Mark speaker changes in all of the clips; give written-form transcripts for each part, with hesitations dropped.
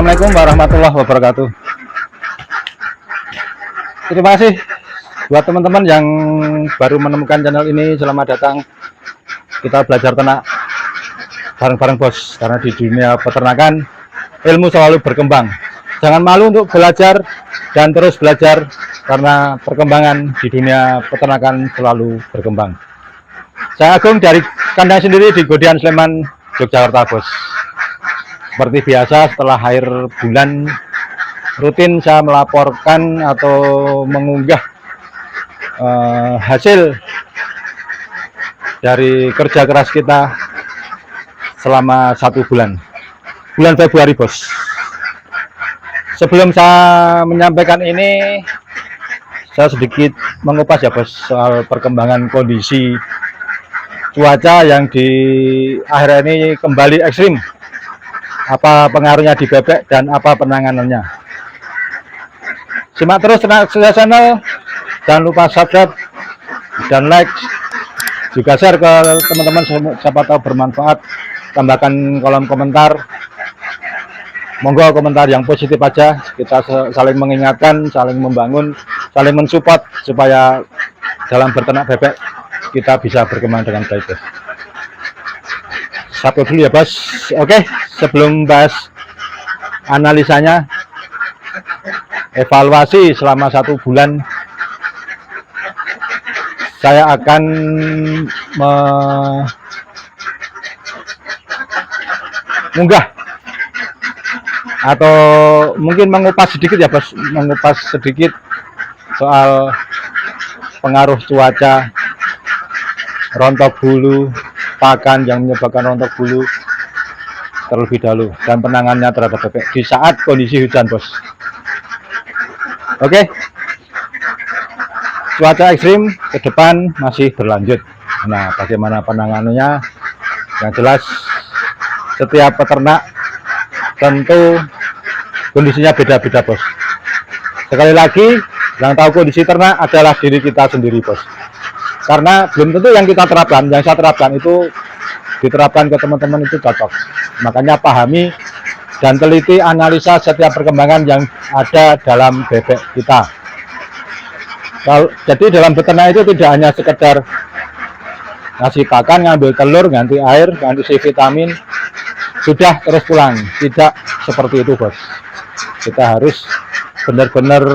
Speaker 1: Assalamualaikum warahmatullahi wabarakatuh. Terima kasih buat teman-teman yang baru menemukan channel ini. Selamat datang. Kita belajar ternak bareng-bareng bos, karena di dunia peternakan ilmu selalu berkembang. Jangan malu untuk belajar dan terus belajar, karena perkembangan di dunia peternakan selalu berkembang. Saya Agung dari kandang sendiri di Godian, Sleman, Yogyakarta bos. Seperti biasa, setelah akhir bulan rutin saya melaporkan atau mengunggah hasil dari kerja keras kita selama 1 bulan Februari bos. Sebelum saya menyampaikan ini, saya sedikit mengupas ya bos, soal perkembangan kondisi cuaca yang di akhir ini kembali ekstrim. Apa pengaruhnya di bebek dan apa penanganannya. Simak terus Ternak Sukses Channel. Jangan lupa subscribe dan like, juga share ke teman-teman, siapa tahu bermanfaat. Tambahkan kolom komentar, monggo komentar yang positif aja. Kita saling mengingatkan, saling membangun, saling mensupport supaya dalam berternak bebek kita bisa berkembang dengan baik. Satu dulu ya bos. Oke, sebelum bahas analisanya, evaluasi selama 1 bulan, saya akan mengunggah atau mungkin mengupas sedikit ya bos, mengupas sedikit soal pengaruh cuaca, rontok bulu, pakan yang menyebabkan rontok bulu terlebih dahulu, dan penanganannya terhadap bebek di saat kondisi hujan bos. Oke, cuaca ekstrim ke depan masih berlanjut. Nah, bagaimana penanganannya? Yang jelas setiap peternak tentu kondisinya beda-beda bos. Sekali lagi, yang tahu kondisi ternak adalah diri kita sendiri bos. Karena belum tentu yang kita terapkan, yang saya terapkan itu diterapkan ke teman-teman itu cocok. Makanya pahami dan teliti analisa setiap perkembangan yang ada dalam bebek kita. Jadi dalam beternak itu tidak hanya sekedar ngasih pakan, ngambil telur, ganti air, ganti vitamin, sudah terus pulang. Tidak seperti itu bos. Kita harus benar-benar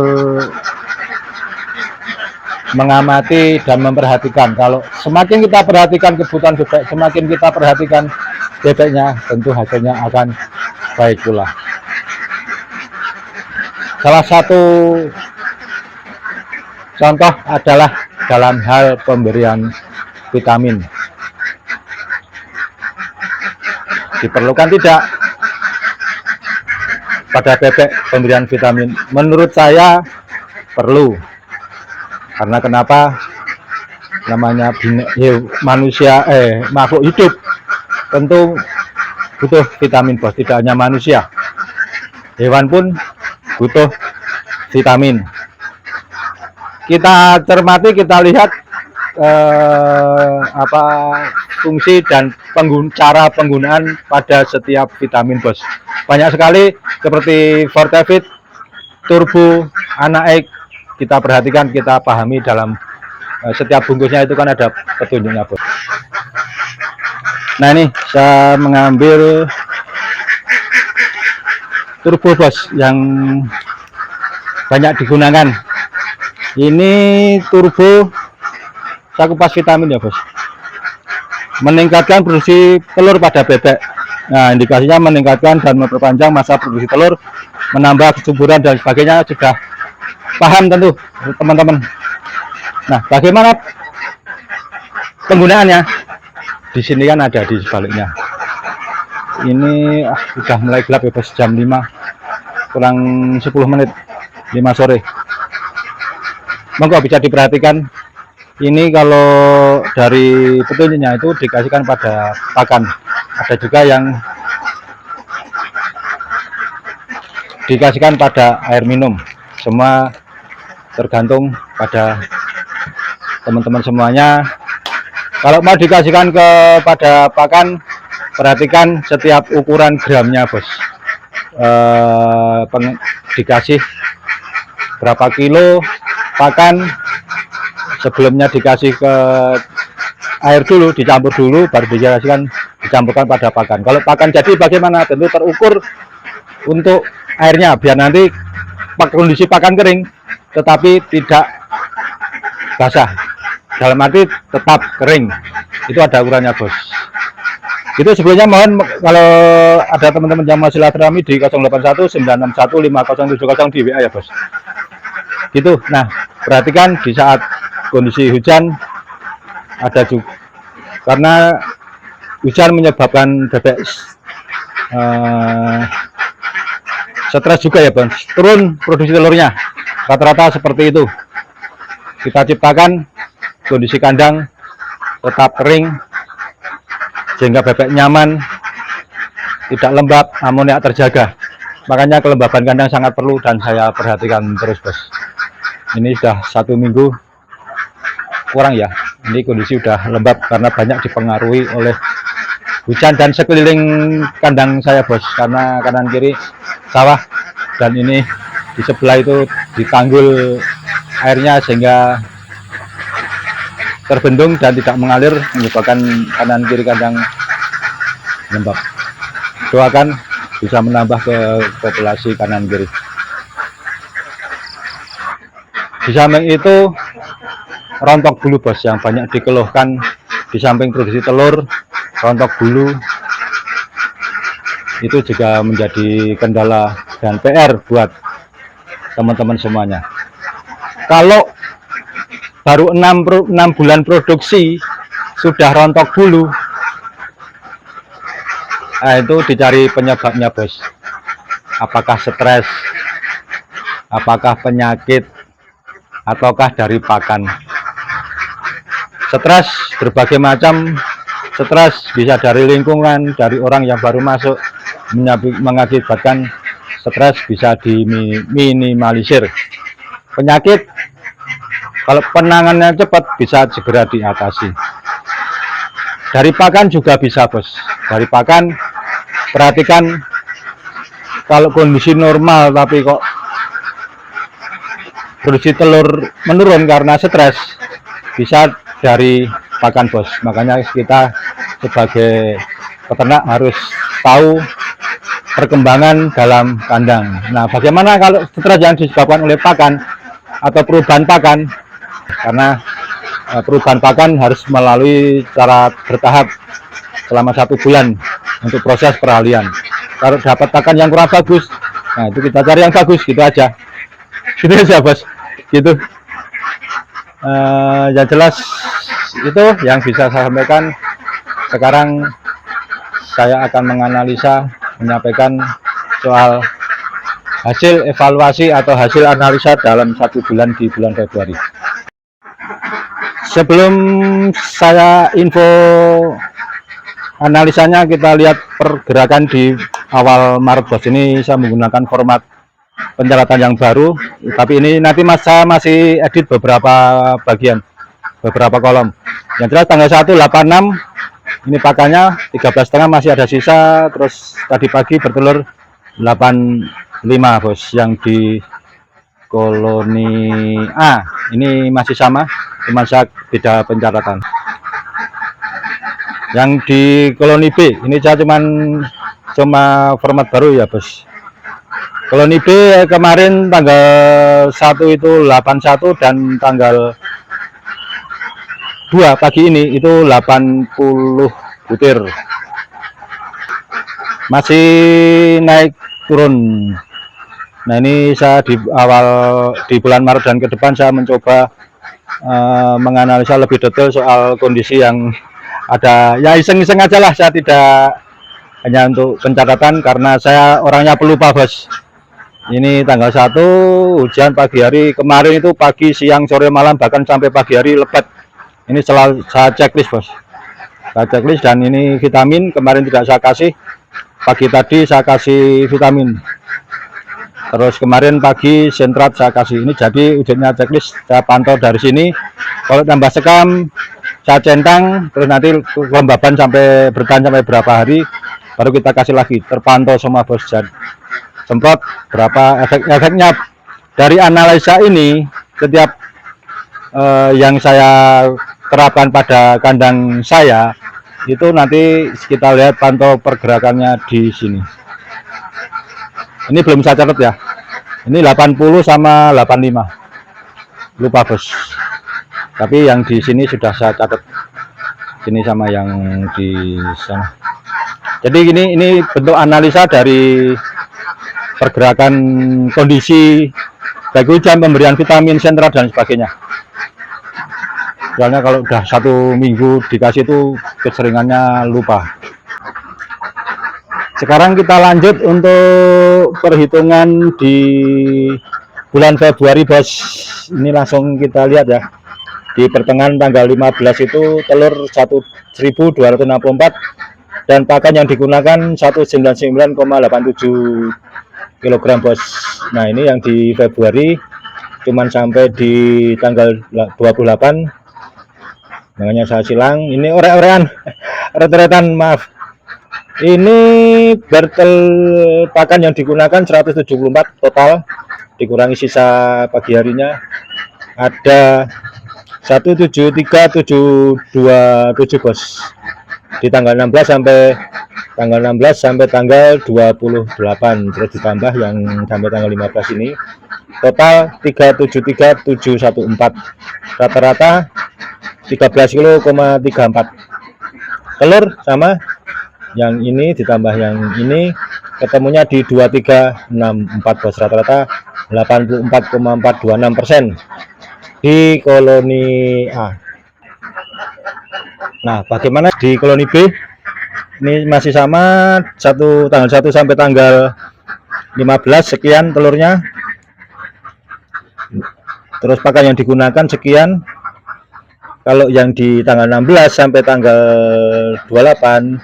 Speaker 1: mengamati dan memperhatikan. Kalau semakin kita perhatikan kebutuhan bebek, semakin kita perhatikan bebeknya, tentu hasilnya akan baik pula. Salah satu contoh adalah dalam hal pemberian vitamin. Diperlukan tidak pada bebek pemberian vitamin? Menurut saya perlu. Karena kenapa? Namanya manusia, makhluk hidup tentu butuh vitamin bos. Tidak hanya manusia, hewan pun butuh vitamin. Kita cermati, kita lihat fungsi dan cara penggunaan pada setiap vitamin bos. Banyak sekali, seperti Fortevit, Turbo, Anaek. Kita perhatikan, kita pahami dalam setiap bungkusnya itu kan ada petunjuknya bos. Nah, ini saya mengambil Turbo bos yang banyak digunakan. Ini Turbo, saya kupas vitamin ya bos. Meningkatkan produksi telur pada bebek. Nah, indikasinya meningkatkan dan memperpanjang masa produksi telur, menambah kesuburan dan sebagainya, sudah paham tentu teman-teman. Nah, bagaimana penggunaannya? Di sini kan ada di sebaliknya. Ini sudah mulai gelap ya bos, jam 5 kurang 10 menit, 5 sore. Monggo bisa diperhatikan. Ini kalau dari petunjuknya itu dikasihkan pada pakan. Ada juga yang dikasihkan pada air minum. Semua tergantung pada teman-teman semuanya. Kalau mau dikasihkan kepada pakan, perhatikan setiap ukuran gramnya bos. dikasih berapa kilo pakan, sebelumnya dikasih ke air dulu, dicampur dulu, baru dicampurkan pada pakan. Kalau pakan jadi bagaimana? Tentu terukur untuk airnya, biar nanti kondisi pakan kering tetapi tidak basah, dalam arti tetap kering. Itu ada ukurannya, bos. Itu sebelumnya mohon kalau ada teman-teman yang mau silaturahmi di 081 961 5070 di WA ya, bos. Gitu. Nah, perhatikan di saat kondisi hujan ada juga, karena hujan menyebabkan bebek stres juga ya, bos. Turun produksi telurnya. Rata-rata seperti itu. Kita ciptakan kondisi kandang tetap kering sehingga bebek nyaman, tidak lembab, amoniak terjaga. Makanya kelembaban kandang sangat perlu dan saya perhatikan terus, bos. Ini sudah 1 minggu kurang ya, ini kondisi sudah lembab karena banyak dipengaruhi oleh hujan dan sekeliling kandang saya, bos, karena kanan kiri sawah dan ini di sebelah itu ditanggul airnya sehingga terbendung dan tidak mengalir, menyebabkan kanan kiri kandang lembab. Doakan bisa menambah ke populasi kanan kiri. Di samping itu rontok bulu, bos, yang banyak dikeluhkan. Di samping produksi telur, rontok bulu itu juga menjadi kendala dan PR buat teman-teman semuanya. Kalau baru 6 bulan produksi sudah rontok bulu, nah itu dicari penyebabnya, bos. Apakah stres, apakah penyakit, ataukah dari pakan. Stres berbagai macam. Stres bisa dari lingkungan, dari orang yang baru masuk, mengakibatkan stres bisa diminimalisir. Penyakit, kalau penanganannya cepat bisa segera diatasi. Dari pakan juga bisa, bos. Dari pakan, perhatikan kalau kondisi normal tapi kok produksi telur menurun karena stres, bisa dari pakan, bos. Makanya kita sebagai peternak harus tahu perkembangan dalam kandang. Nah, bagaimana kalau stres yang disebabkan oleh pakan atau perubahan pakan? Karena perubahan pakan harus melalui cara bertahap selama 1 bulan untuk proses peralihan. Kalau dapat pakan yang kurang bagus, nah itu kita cari yang bagus, gitu aja. Gitu aja, bos. Gitu. Yang jelas itu yang bisa saya sampaikan. Sekarang saya akan menganalisa, menyampaikan soal hasil evaluasi atau hasil analisa dalam 1 bulan di bulan Februari. Sebelum saya info analisanya, kita lihat pergerakan di awal Maret, bos. Ini saya menggunakan format pencatatan yang baru, tapi ini nanti saya masih edit beberapa bagian, beberapa kolom. Yang jelas tanggal 1 86 ini pakannya 13,5 masih ada sisa. Terus tadi pagi bertelur 85, bos, yang di koloni A ini masih sama, cuma saya beda pencatatan. Yang di koloni B ini saya cuma format baru ya, bos. Koloni B kemarin tanggal 1 itu 81 dan tanggal 2 pagi ini itu 80 butir. Masih naik turun. Nah, ini saya di bulan Maret dan ke depan saya mencoba menganalisa lebih detail soal kondisi yang ada. Ya iseng-iseng aja lah, saya tidak hanya untuk pencatatan karena saya orangnya pelupa, bos. Ini tanggal 1 hujan pagi hari, kemarin itu pagi, siang, sore, malam, bahkan sampai pagi hari lebat. Ini selalu saya checklist, bos. Saya checklist, dan ini vitamin kemarin tidak saya kasih. Pagi tadi saya kasih vitamin. Terus kemarin pagi sentrat saya kasih. Ini jadi wujudnya checklist, saya pantau dari sini. Kalau tambah sekam saya centang, terus nanti kelembaban sampai bertahan sampai berapa hari baru kita kasih lagi, terpantau semua, bos. semprot, berapa efeknya. Dari analisa ini, setiap yang saya terapkan pada kandang saya, itu nanti kita lihat pantau pergerakannya di sini. Ini belum saya catat ya. Ini 80 sama 85. Lupa bos. Tapi yang di sini sudah saya catat. Sini sama yang di sana. Jadi ini bentuk analisa dari pergerakan kondisi baik hujan, pemberian vitamin, sentra dan sebagainya. Soalnya kalau udah 1 minggu dikasih itu keseringannya lupa. Sekarang kita lanjut untuk perhitungan di bulan Februari bos. Ini langsung kita lihat ya. Di pertengahan tanggal 15 itu telur 1.264 dan pakan yang digunakan 199,87 kg bos. Nah ini yang di Februari cuman sampai di tanggal 28, makanya saya silang. Ini orek-orekan, ret-retan, maaf. Ini bertel pakan yang digunakan 174 total, dikurangi sisa pagi harinya ada 173.727 bos. Di tanggal 16 sampai tanggal 28, terus ditambah yang sampai tanggal 15 ini total 373.714, rata-rata 13,34 kg. Telur sama yang ini ditambah yang ini ketemunya di 2364 bos, rata-rata 84,426% di koloni A. Nah bagaimana di koloni B? Ini masih sama, tanggal 1 sampai tanggal 15 sekian telurnya, terus pakan yang digunakan sekian. Kalau yang di tanggal 16 sampai tanggal 28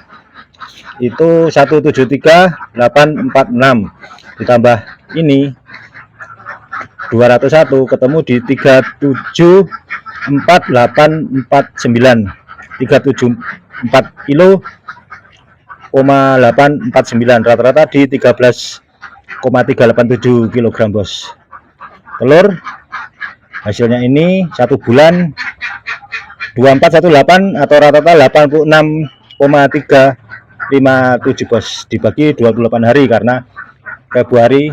Speaker 1: itu 173.846 ditambah ini 201 ketemu di 374.849, 374 kilo 849, rata-rata di 13,387 kg bos. Telur hasilnya ini 1 bulan 2418 atau rata-rata 86,357 bos, dibagi 28 hari karena Februari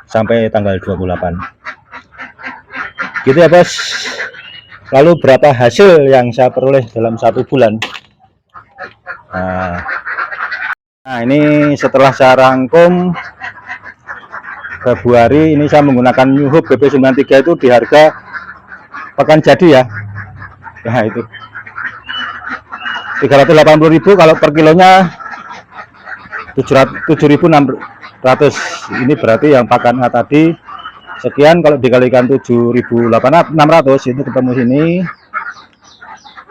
Speaker 1: sampai tanggal 28 gitu ya bos. Lalu berapa hasil yang saya peroleh dalam 1 bulan? Nah ini setelah saya rangkum Februari ini, saya menggunakan New Hope BP93 itu di harga pekan jadi ya. Nah itu 380.000, kalau per kilonya 7.600. Ini berarti yang pakan A tadi sekian, kalau dikalikan 7.600 itu ketemu sini.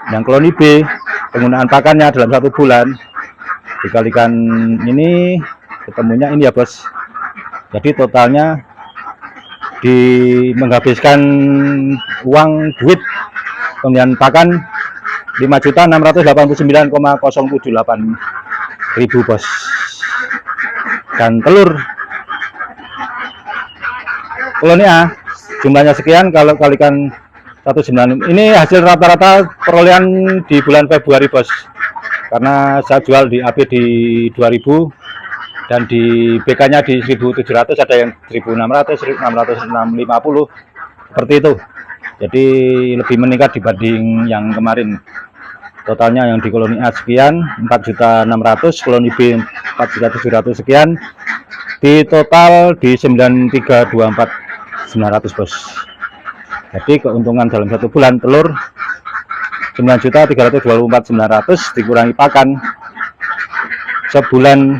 Speaker 1: Yang koloni B penggunaan pakannya dalam 1 bulan dikalikan ini ketemunya ini ya bos. Jadi totalnya menghabiskan uang duit pembelian pakan 5.689,078 bos. Dan telur koloni A jumlahnya sekian, kalau kalikan 196. Ini hasil rata-rata perolehan di bulan Februari bos, karena saya jual di AB di 2000 dan di BK nya di 1700, ada yang 1600, 650 seperti itu. Jadi lebih meningkat dibanding yang kemarin. Totalnya yang di koloni A sekian 4.600.000, koloni B 4.700.000 sekian, di total di 93.24.900 bos. Jadi keuntungan dalam 1 bulan telur 9.324.900 dikurangi pakan sebulan,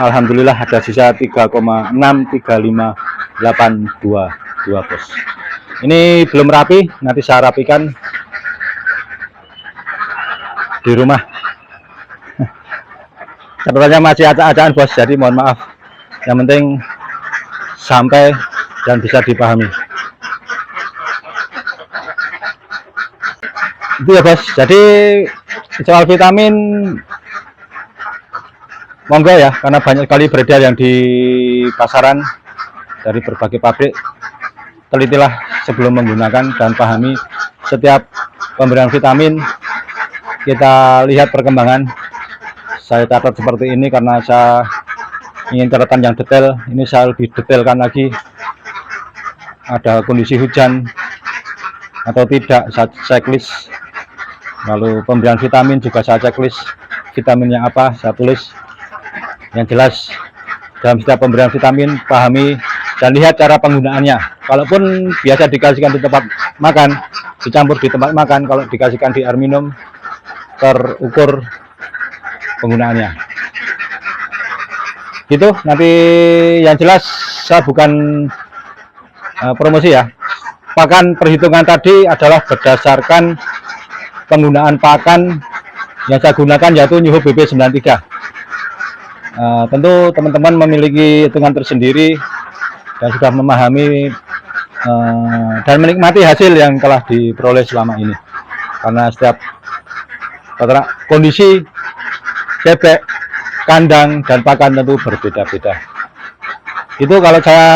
Speaker 1: alhamdulillah ada sisa 3,63582 bos. Ini belum rapi, nanti saya rapikan di rumah. Catatannya masih acak-acakan bos, jadi mohon maaf. Yang penting sampai dan bisa dipahami. Itu ya bos. Jadi soal vitamin monggo ya, karena banyak sekali beredar yang di pasaran dari berbagai pabrik. Telitilah sebelum menggunakan dan pahami setiap pemberian vitamin. Kita lihat perkembangan. Saya catat seperti ini karena saya ingin catatan yang detail. Ini saya lebih detailkan lagi. Ada kondisi hujan atau tidak, saya checklist. Lalu pemberian vitamin juga saya checklist. Vitaminnya apa, saya tulis. Yang jelas dalam setiap pemberian vitamin, pahami dan lihat cara penggunaannya. Kalaupun biasa dikasihkan di tempat makan, dicampur di tempat makan, kalau dikasihkan di air minum, terukur penggunaannya. Gitu, nanti yang jelas saya bukan promosi ya. Pakan perhitungan tadi adalah berdasarkan penggunaan pakan yang saya gunakan, yaitu New Hope BB93. Tentu teman-teman memiliki hitungan tersendiri dan sudah memahami dan menikmati hasil yang telah diperoleh selama ini. Karena setiap kondisi bebek, kandang, dan pakan tentu berbeda-beda. Itu kalau saya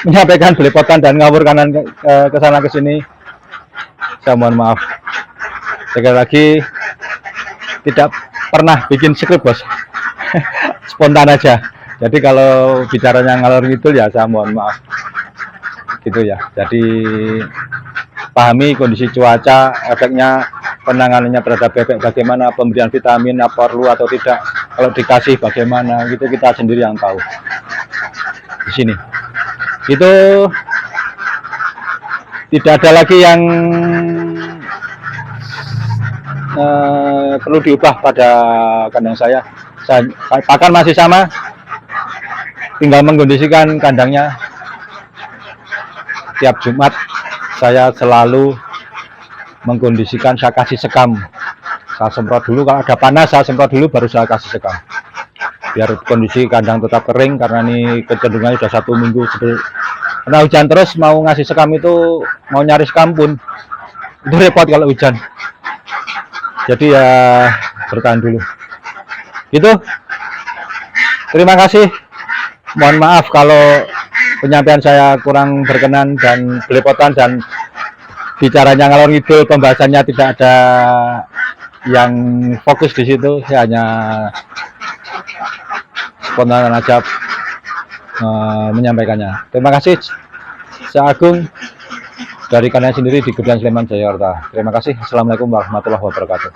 Speaker 1: menyampaikan belepotan dan ngawur kanan ke sana ke sini, saya mohon maaf. Sekali lagi, tidak pernah bikin skrip, bos. Spontan aja. Jadi kalau bicaranya ngalor ngidul ya saya mohon maaf. Gitu ya. Jadi pahami kondisi cuaca, efeknya, penanganannya terhadap bebek bagaimana, pemberian vitamin apa perlu atau tidak, kalau dikasih bagaimana, gitu kita sendiri yang tahu. Di sini. Itu tidak ada lagi yang perlu diubah pada kandang saya. Pakan masih sama, tinggal mengkondisikan kandangnya. Tiap Jumat saya selalu mengkondisikan, saya kasih sekam. Saya semprot dulu, kalau ada panas saya semprot dulu, baru saya kasih sekam. Biar kondisi kandang tetap kering, karena ini kecenderungannya sudah 1 minggu sebelum. Karena hujan terus, mau ngasih sekam itu, mau nyari sekam pun itu repot kalau hujan. Jadi ya bertahan dulu. Itu. Terima kasih. Mohon maaf kalau penyampaian saya kurang berkenan dan belepotan dan bicaranya ngalor ngidul, pembahasannya tidak ada yang fokus di situ. Saya hanya spontan aja menyampaikannya. Terima kasih. Saya Agung dari kandang sendiri di Gedan Sleman, Jakarta. Terima kasih. Assalamualaikum warahmatullahi wabarakatuh.